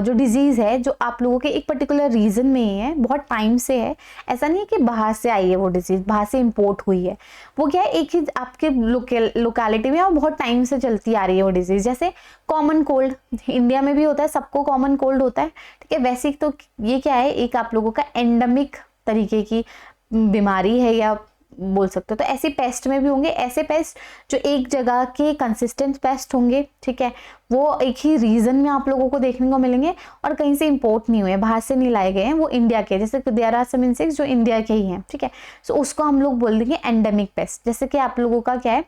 जो डिजीज है जो आप लोगों के एक पर्टिकुलर रीजन में ही है, बहुत टाइम से है, ऐसा नहीं है कि बाहर से आई है वो डिजीज, बाहर से इंपोर्ट हुई है, वो क्या है एक ही आपके लोकेलिटी में और बहुत टाइम से चलती आ रही है वो डिजीज। जैसे कॉमन कोल्ड इंडिया में भी होता है, सबको कॉमन कोल्ड होता है, ठीक है। वैसे तो ये क्या है, एक आप लोगों का एंडेमिक तरीके की बीमारी है या बोल सकते हो। तो ऐसे पेस्ट में भी होंगे, ऐसे पेस्ट जो एक जगह के कंसिस्टेंट पेस्ट होंगे, ठीक है, वो एक ही रीजन में आप लोगों को देखने को मिलेंगे और कहीं से इंपोर्ट नहीं हुए, बाहर से नहीं लाए गए हैं, वो इंडिया के, जैसे देयर आर सम इंसेक्ट्स जो इंडिया के ही हैं, ठीक है। सो उसको हम लोग बोल देंगे एंडेमिक पेस्ट। जैसे कि आप लोगों का क्या है,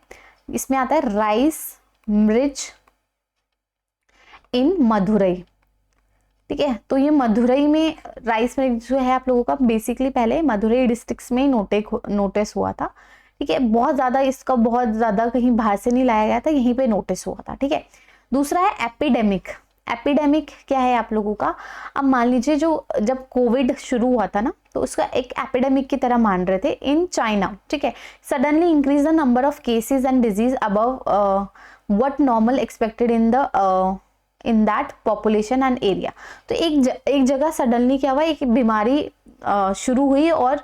इसमें आता है राइस मिर्च इन मदुरई, ठीक है। तो ये मदुरई में राइस मिर्च जो है आप लोगों का बेसिकली पहले मदुरई डिस्ट्रिक्ट में नोटिस हुआ था, ठीक है। बहुत ज्यादा कहीं बाहर से नहीं लाया गया था, यहीं पे नोटिस हुआ था, ठीक है। दूसरा है एपिडेमिक। एपिडेमिक क्या है आप लोगों का, अब मान लीजिए जो जब कोविड शुरू हुआ था ना, तो उसका एक एपिडेमिक की तरह मान रहे थे इन चाइना, ठीक है। Suddenly increase the number of cases and disease above what normal expected in that population and area. तो एक जगह सडनली क्या हुआ, एक बीमारी शुरू हुई और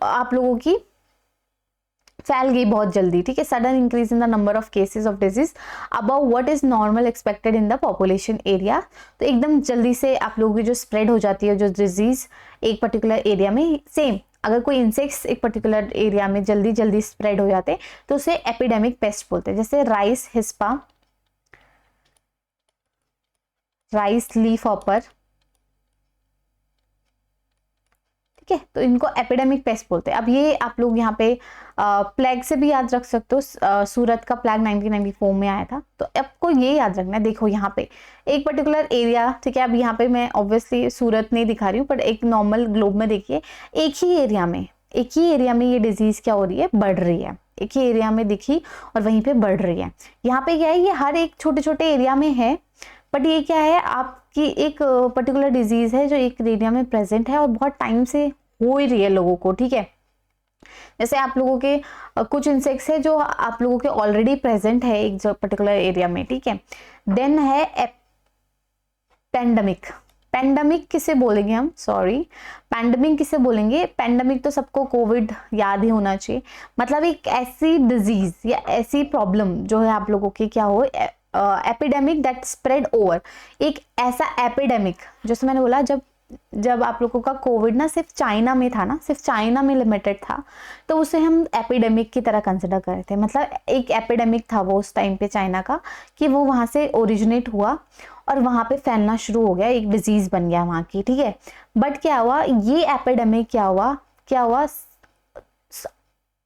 आप लोगों की फैल गई बहुत जल्दी, ठीक है। Sudden increase in the number of cases of disease above what is normal expected in the population area. तो एकदम जल्दी से आप लोगों की जो स्प्रेड हो जाती है जो डिजीज एक पर्टिकुलर एरिया में, सेम अगर कोई इंसेक्ट्स एक पर्टिकुलर एरिया में जल्दी जल्दी स्प्रेड हो जाते हैं तो उसे एपिडेमिक पेस्ट बोलते हैं। जैसे rice hispa, rice leaf hopper, ठीक है, तो इनको एपिडेमिक पेस्ट बोलते हैं। अब ये आप लोग यहाँ पे प्लेग से भी याद रख सकते हो, सूरत का प्लेग 1994 में आया था, तो आपको ये याद रखना है। देखो यहाँ पे एक पर्टिकुलर एरिया, ठीक है, अब यहाँ पे मैं ऑब्वियसली सूरत नहीं दिखा रही हूँ, पर एक नॉर्मल ग्लोब में देखिए एक ही एरिया में ये डिजीज क्या हो रही है, बढ़ रही है, एक ही एरिया में दिखी और वहीं पे बढ़ रही है। यहाँ पे क्या है, ये हर एक छोटे छोटे एरिया में है, बट ये क्या है, आपकी एक पर्टिकुलर डिजीज है जो एक एरिया में प्रेजेंट है और बहुत टाइम से हो ही रही है लोगों को, ठीक है। जैसे आप लोगों के कुछ इंसेक्ट्स है जो आप लोगों के ऑलरेडी प्रेजेंट है एक पर्टिकुलर एरिया में, ठीक है। देन है पेंडेमिक किसे बोलेंगे हम, सॉरी, पैंडेमिक किसे बोलेंगे, पेंडेमिक तो सबको कोविड याद ही होना चाहिए। मतलब एक ऐसी डिजीज या ऐसी प्रॉब्लम जो है आप लोगों की क्या हो, एपिडेमिक दैट स्प्रेड ओवर, एक ऐसा एपिडेमिक, जैसे मैंने बोला जब आप लोगों का कोविड ना सिर्फ चाइना में था ना, सिर्फ चाइना में लिमिटेड था, तो उसे हम एपिडेमिक की तरह कंसिडर कर रहे थे। मतलब एक एपिडेमिक था वो उस टाइम पे चाइना का, कि वो वहाँ से ओरिजिनेट हुआ और वहाँ पे फैलना शुरू हो गया, एक डिजीज बन गया वहाँ की, ठीक है। बट क्या हुआ, ये एपिडेमिक क्या हुआ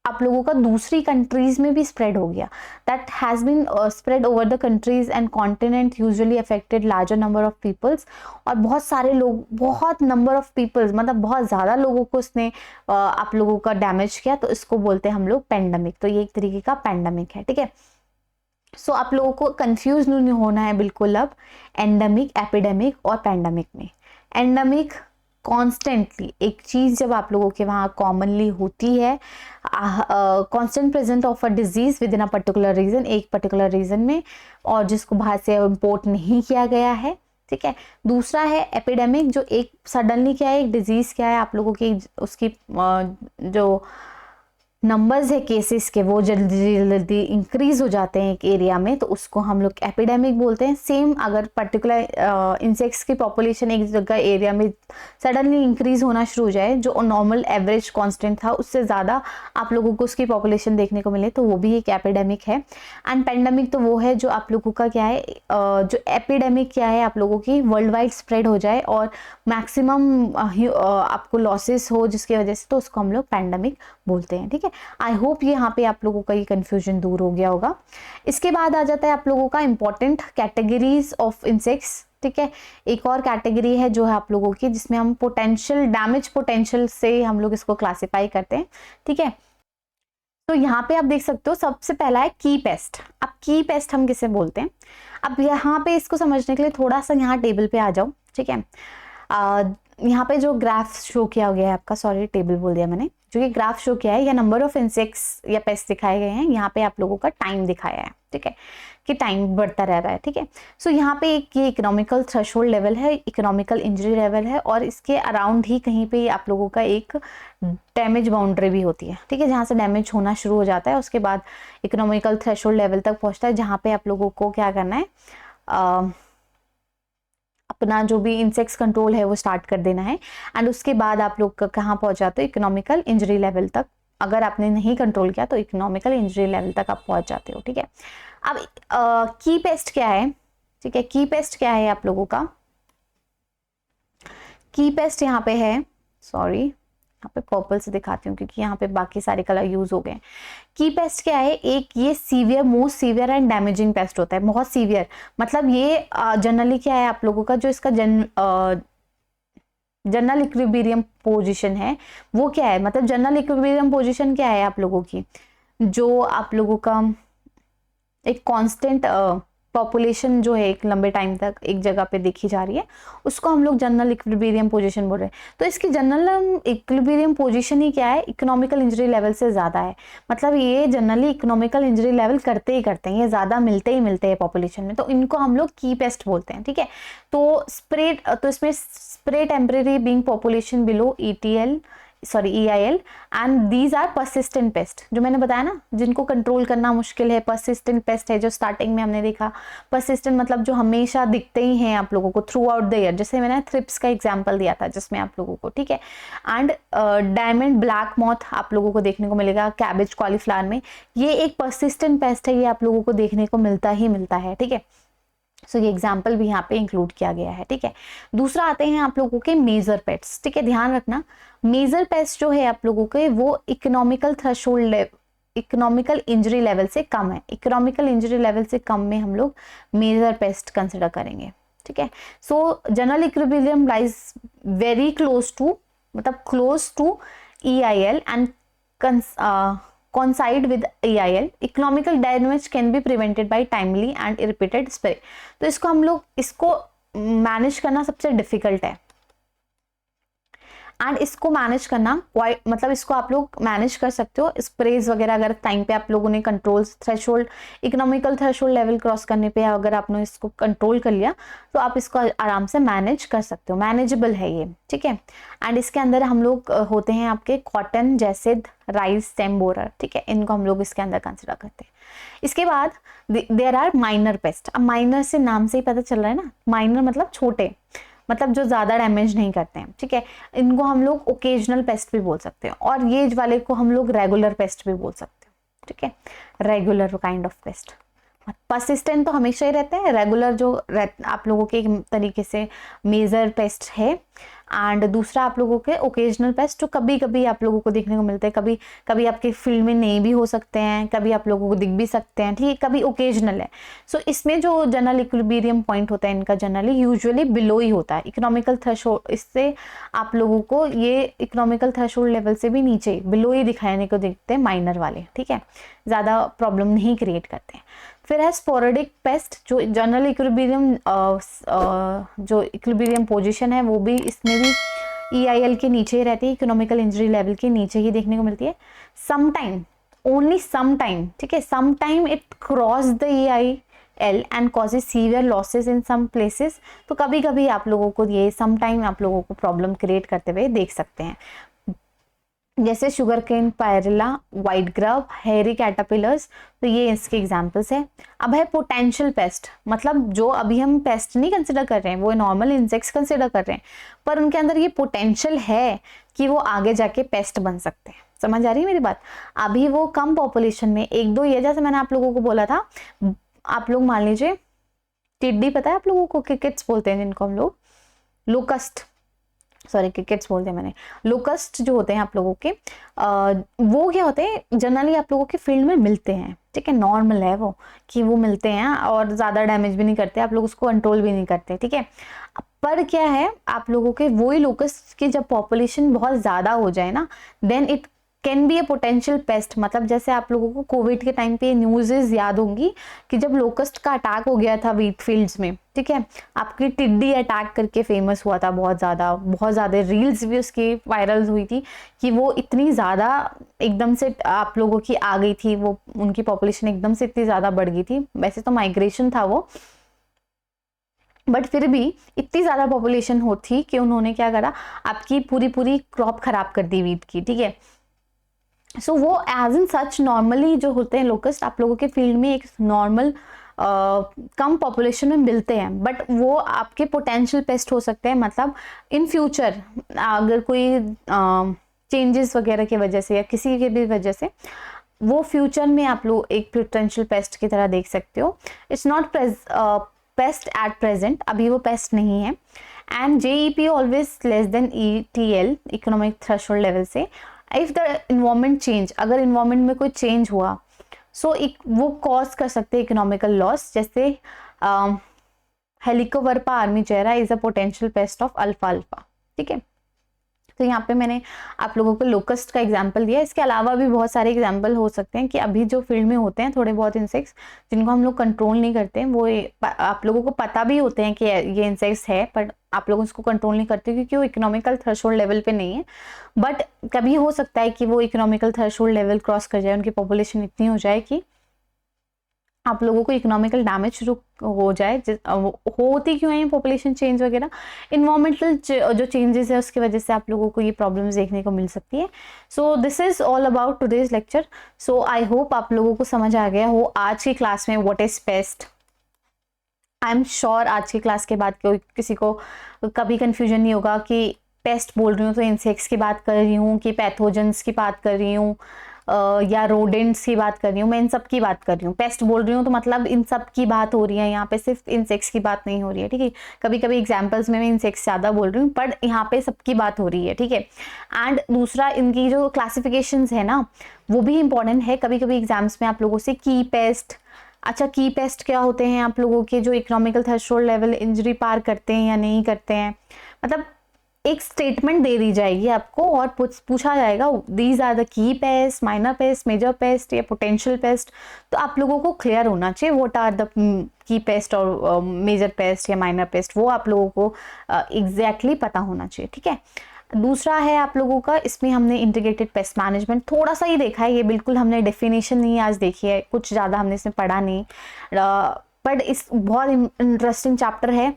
आप लोगों का दूसरी कंट्रीज में भी स्प्रेड हो गया। That has been spread over the countries and continent, usually affected larger number of peoples, और बहुत सारे लोग, बहुत नंबर ऑफ पीपल्स, मतलब बहुत ज़्यादा लोगों को इसने आप लोगों का डैमेज किया, तो इसको बोलते हैं हम लोग पेंडेमिक। तो ये एक तरीके का पेंडेमिक है, ठीक है। सो आप लोगों को कंफ्यूज नहीं होना है बिल्कुल अब एंडेमिक, एपिडेमिक और पेंडेमिक में। एंडेमिक कॉन्स्टेंटली एक चीज़ जब आप लोगों के वहाँ कॉमनली होती है, constant present of a disease within a particular region, एक पर्टिकुलर रीजन में, और जिसको बाहर से इम्पोर्ट नहीं किया गया है, ठीक है। दूसरा है एपिडेमिक, जो एक सडनली क्या है, एक डिजीज क्या है आप लोगों की, उसकी जो नंबर्स है केसेस के वो जल्दी इंक्रीज हो जाते हैं एक एरिया में, तो उसको हम लोग एपिडेमिक बोलते हैं। सेम अगर पर्टिकुलर इंसेक्ट्स की पॉपुलेशन एक जगह एरिया में सडनली इंक्रीज होना शुरू हो जाए, जो नॉर्मल एवरेज कांस्टेंट था उससे ज़्यादा आप लोगों को उसकी पॉपुलेशन देखने को मिले, तो वो भी एक एपिडेमिक है। एंड पेंडेमिक तो वो है जो आप लोगों का क्या है, जो एपिडेमिक क्या है आप लोगों की वर्ल्ड वाइड स्प्रेड हो जाए और मैक्सिमम आपको लॉसेस हो जिसकी वजह से, तो उसको हम लोग पेंडेमिक बोलते हैं, ठीक है। आई होप यहाँ पे आप लोगों का ये कंफ्यूजन दूर हो गया होगा। इसके बाद आ जाता है आप लोगों का इंपॉर्टेंट कैटेगरीज ऑफ इंसेक्ट्स, ठीक है। एक और कैटेगरी है जो है आप लोगों की, जिसमें हम पोटेंशियल डैमेज पोटेंशियल से हम लोग इसको क्लासिफाई करते हैं, ठीक है। तो यहाँ पे आप देख सकते हो सबसे पहला है की पेस्ट। अब की पेस्ट हम किसे बोलते हैं, अब यहाँ पे इसको समझने के लिए थोड़ा सा यहाँ टेबल पे आ जाओ, ठीक है। यहाँ पे जो ग्राफ शो किया गया है आपका, सॉरी टेबल बोल दिया मैंने, जो ये ग्राफ शो किया है या नंबर ऑफ इंसेक्ट्स या पेस्ट दिखाए गए हैं, यहाँ पे आप लोगों का टाइम दिखाया है, ठीक है, कि टाइम बढ़ता रह रहा है, ठीक है। सो यहाँ पे एक ये इकोनॉमिकल थ्रेशोल्ड लेवल है, इकोनॉमिकल इंजरी लेवल है, और इसके अराउंड ही कहीं पे आप लोगों का एक डैमेज बाउंड्री भी होती है, ठीक है, जहाँ से डैमेज होना शुरू हो जाता है, उसके बाद इकोनॉमिकल थ्रेशोल्ड लेवल तक पहुँचता है, जहाँ पे आप लोगों को क्या करना है, अपना जो भी इंसेक्ट्स कंट्रोल है वो स्टार्ट कर देना है। एंड उसके बाद आप लोग कहाँ पहुँच जाते हो, इकोनॉमिकल इंजरी लेवल तक। अगर आपने नहीं कंट्रोल किया तो इकोनॉमिकल इंजरी लेवल तक आप पहुँच जाते हो, ठीक है। अब की पेस्ट क्या है, ठीक है, की पेस्ट क्या है आप लोगों का, की पेस्ट यहाँ पे है, सॉरी यहाँ पे पर्पल से दिखाती हूँ क्योंकि यहाँ पे बाकी सारे कलर यूज हो गए। की पेस्ट क्या है, एक ये severe, most severe and damaging paste होता है, बहुत सीवियर। मतलब ये जनरली क्या है आप लोगों का, जो इसका जनरल इक्विलिब्रियम पोजीशन है वो क्या है, मतलब जनरल इक्विलिब्रियम पोजीशन क्या है आप लोगों की, जो आप लोगों का एक कांस्टेंट पॉपुलेशन जो है एक लंबे टाइम तक एक जगह पे देखी जा रही है, उसको हम लोग जनरल इक्विलिब्रियम पोजीशन बोल रहे हैं। तो इसकी जनरल इक्विलिब्रियम पोजीशन ही क्या है, इकोनॉमिकल इंजरी लेवल से ज़्यादा है। मतलब ये जनरली इकोनॉमिकल इंजरी लेवल करते ही करते हैं, ये ज़्यादा मिलते ही मिलते हैं पॉपुलेशन में, तो इनको हम लोग की पेस्ट बोलते हैं। ठीक है, तो इसमें spray temporary being population below EIL and these are persistent pest, जो मैंने बताया ना जिनको कंट्रोल करना मुश्किल है, परसिस्टेंट पेस्ट है जो स्टार्टिंग में हमने देखा। परसिस्टेंट मतलब जो हमेशा दिखते ही हैं आप लोगों को थ्रू आउट द ईयर, जैसे मैंने थ्रिप्स का एग्जांपल दिया था जिसमें आप लोगों को, ठीक है। एंड डायमंड ब्लैक मॉथ आप लोगों को देखने को मिलेगा कैबेज कॉलीफ्लावर में, ये एक परसिस्टेंट पेस्ट है, ये आप लोगों को देखने को मिलता ही मिलता है। ठीक है, सो ये एग्जाम्पल भी यहाँ पे इंक्लूड किया गया है। ठीक है, दूसरा आते हैं आप लोगों के मेजर पेस्ट। ठीक है, ध्यान रखना मेजर पेस्ट जो है आप लोगों के वो economical threshold economical injury level से कम है। इकोनॉमिकल इंजरी लेवल से कम में हम लोग मेजर पेस्ट कंसिडर करेंगे। ठीक है, so general equilibrium lies very close to, मतलब close to EIL and coincide with EIL. economical damage can be prevented by timely and repeated spray. तो इसको मैनेज करना सबसे डिफिकल्ट है, एंड इसको मैनेज करना मतलब इसको आप लोग मैनेज कर सकते हो स्प्रेज वगैरह, अगर टाइम पे आप लोगों ने control threshold economical threshold level cross करने पे अगर आपने इसको कंट्रोल कर लिया तो आप इसको आराम से मैनेज कर सकते हो, मैनेजेबल है ये। ठीक है, एंड इसके अंदर हम लोग होते हैं आपके cotton, jassid, rice stem borer. ठीक है, इनको हम लोग इसके अंदर कंसिडर करते हैं। इसके बाद देयर आर माइनर पेस्ट। अब माइनर से नाम से ही पता चल रहा है ना, माइनर मतलब छोटे, मतलब जो ज़्यादा डैमेज नहीं करते हैं। ठीक है, इनको हम लोग ओकेजनल पेस्ट भी बोल सकते हैं, और ये वाले को हम लोग रेगुलर पेस्ट भी बोल सकते हैं। ठीक है, regular kind of paste. Persistent तो हमेशा ही रहते हैं, रेगुलर जो आप लोगों के एक तरीके से मेजर पेस्ट है, एंड दूसरा आप लोगों के ओकेजनल पेस्ट जो कभी कभी आप लोगों को देखने को मिलते हैं, कभी कभी आपके फील्ड में नहीं भी हो सकते हैं, कभी आप लोगों को दिख भी सकते हैं। ठीक है, कभी ओकेजनल है। सो इसमें जो जनरल इक्विलिब्रियम पॉइंट होता है इनका जनरली यूजुअली बिलो ही होता है इकोनॉमिकल थ्रेशोल्ड, इससे आप लोगों को ये इकोनॉमिकल थ्रेशोल्ड लेवल से भी नीचे बिलो ही दिखाने को दिखते हैं माइनर वाले। ठीक है, ज़्यादा प्रॉब्लम नहीं क्रिएट करते हैं। फिर है स्पोरेडिक पेस्ट, जो जनरल इक्विलिब्रियम जो इक्विलिब्रियम पोजीशन है वो भी इसमें भी EIL के नीचे ही रहती है, इकोनॉमिकल इंजरी लेवल के नीचे ही देखने को मिलती है। समटाइम, ओनली समटाइम, ठीक है, sometime it cross the EIL and causes severe losses in some places. तो कभी कभी आप लोगों को ये समटाइम आप लोगों को प्रॉब्लम क्रिएट करते हुए देख सकते हैं, जैसे sugar cane, pyrilla, white grub, hairy caterpillars. तो ये इसके एग्जांपल्स है। अब है पोटेंशियल पेस्ट, मतलब जो अभी हम पेस्ट नहीं कंसिडर कर रहे हैं, वो नॉर्मल इंसेक्ट्स कंसिडर कर रहे हैं, पर उनके अंदर ये पोटेंशियल है कि वो आगे जाके पेस्ट बन सकते हैं। समझ आ रही है मेरी बात? अभी वो कम पॉपुलेशन में एक दो, ये जैसे मैंने आप लोगों को बोला था, आप लोग मान लीजिए टिड्डी, पता है आप लोगों को, क्रिकेट्स बोलते हैं जिनको हम लोग, लोकस्ट, सॉरी क्रिकेट्स बोलते हैं मैंने, लोकस्ट जो होते हैं आप लोगों के, वो क्या होते हैं जनरली आप लोगों के फील्ड में मिलते हैं। ठीक है, नॉर्मल है वो कि वो मिलते हैं और ज़्यादा डैमेज भी नहीं करते, आप लोग उसको कंट्रोल भी नहीं करते। ठीक है, पर क्या है आप लोगों के वही लोकस्ट की जब पॉपुलेशन बहुत ज़्यादा हो जाए ना, then it can be a potential pest. मतलब जैसे आप लोगों को कोविड के टाइम पे न्यूज़ याद होंगी कि जब लोकस्ट का अटैक हो गया था वीट फील्ड्स में, ठीक है, आपकी टिड्डी अटैक करके फेमस हुआ था बहुत ज़्यादा रील्स भी उसकी वायरल हुई थी कि वो इतनी ज़्यादा एकदम से आप लोगों की आ गई थी, वो उनकी पॉपुलेशन एकदम से इतनी ज़्यादा बढ़ गई थी। वैसे तो माइग्रेशन था वो, बट फिर भी इतनी ज़्यादा पॉपुलेशन हो थी कि उन्होंने क्या करा, आपकी पूरी क्रॉप खराब कर दी वीट की। ठीक है, सो वो एज इन सच नॉर्मली जो होते हैं लोकस्ट आप लोगों के फील्ड में एक नॉर्मल कम पॉपुलेशन में मिलते हैं, बट वो आपके पोटेंशियल पेस्ट हो सकते हैं। मतलब इन फ्यूचर अगर कोई चेंजेस वगैरह की वजह से या किसी के भी वजह से वो फ्यूचर में आप लोग एक पोटेंशियल पेस्ट की तरह देख सकते हो। It's not paste at present, अभी वो पेस्ट नहीं है। And JEP always less then ETL economic threshold level से। इफ द इन्वायरमेंट चेंज, अगर इन्वायरमेंट में कोई चेंज हुआ सो वो कॉज कर सकते हैं इकोनॉमिकल लॉस। जैसे Helicoverpa armigera is a potential pest of alpha. ठीक है, तो यहाँ पे मैंने आप लोगों को लोकस्ट का एग्जाम्पल दिया, इसके अलावा भी बहुत सारे एग्जाम्पल हो सकते हैं कि अभी जो फील्ड में होते हैं थोड़े बहुत इंसेक्ट्स जिनको हम लोग कंट्रोल नहीं करते हैं, वो आप लोगों को पता भी होते हैं कि ये इंसेक्ट्स है, बट आप लोग उसको कंट्रोल नहीं करते क्योंकि वो इकोनॉमिकल थ्रेशोल्ड लेवल पे नहीं है। बट कभी हो सकता है कि वो इकोनॉमिकल थ्रेशोल्ड लेवल क्रॉस कर जाए, उनकी पॉपुलेशन इतनी हो जाए कि आप लोगों को इकोनॉमिकल डैमेज जो हो जाए, होती क्यों है पॉपुलेशन चेंज वगैरह, इन्वायरमेंटल जो चेंजेस है उसकी वजह से आप लोगों को ये प्रॉब्लम्स देखने को मिल सकती है। So this is all about today's lecture. So I hope आप लोगों को समझ आ गया हो आज की क्लास में what is paste. I am sure आज की क्लास के बाद कोई किसी को कभी कंफ्यूजन नहीं होगा कि पेस्ट बोल रही हूँ तो इंसेक्ट्स की बात कर रही हूँ कि पैथोजेंस की बात कर रही हूँ या रोडेंट्स की बात कर रही हूँ, मैं इन सब की बात कर रही हूँ। पेस्ट बोल रही हूँ तो मतलब इन सब की बात हो रही है, यहाँ पे सिर्फ इंसेक्ट्स की बात नहीं हो रही है, ठीक है। कभी कभी एग्जाम्पल्स में मैं इंसेक्ट्स ज़्यादा बोल रही हूँ, पर यहाँ पे सबकी बात हो रही है, ठीक है। एंड दूसरा, इनकी जो क्लासिफिकेशंस है ना वो भी इंपॉर्टेंट है। कभी कभी एग्जाम्स में आप लोगों से की पेस्ट, अच्छा की पेस्ट क्या होते हैं, आप लोगों के जो इकोनॉमिकल थ्रेशोल्ड लेवल इंजरी पार करते हैं या नहीं करते हैं, मतलब एक स्टेटमेंट दे दी जाएगी आपको और पूछा जाएगा these are the key pest, minor pest, major pest या पोटेंशियल पेस्ट। तो आप लोगों को क्लियर होना चाहिए what are the key pest और मेजर पेस्ट या माइनर पेस्ट, वो आप लोगों को एग्जैक्टली पता होना चाहिए, ठीक है। दूसरा है आप लोगों का, इसमें हमने इंटीग्रेटेड पेस्ट मैनेजमेंट थोड़ा सा ही देखा है, ये बिल्कुल हमने डेफिनेशन नहीं आज देखी है, कुछ ज़्यादा हमने इसमें पढ़ा नहीं, बट इस बहुत इंटरेस्टिंग चैप्टर है।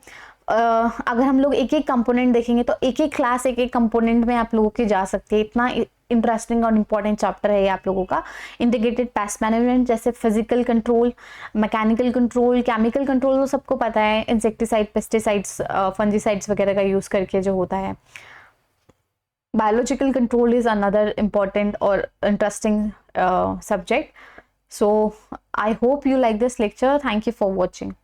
अगर हम लोग एक एक कंपोनेंट देखेंगे तो एक एक क्लास एक एक कंपोनेंट में आप लोगों की जा सकती है, इतना इंटरेस्टिंग और इम्पॉर्टेंट चैप्टर है ये आप लोगों का। इंटीग्रेटेड पेस्ट मैनेजमेंट जैसे physical control, mechanical control, chemical control तो सबको पता है, इंसेक्टिसाइड, पेस्टिसाइड्स, फंजीसाइड्स वगैरह का यूज़ करके जो होता है। Biological control is another important or interesting subject. So I hope you like this lecture. Thank you for watching.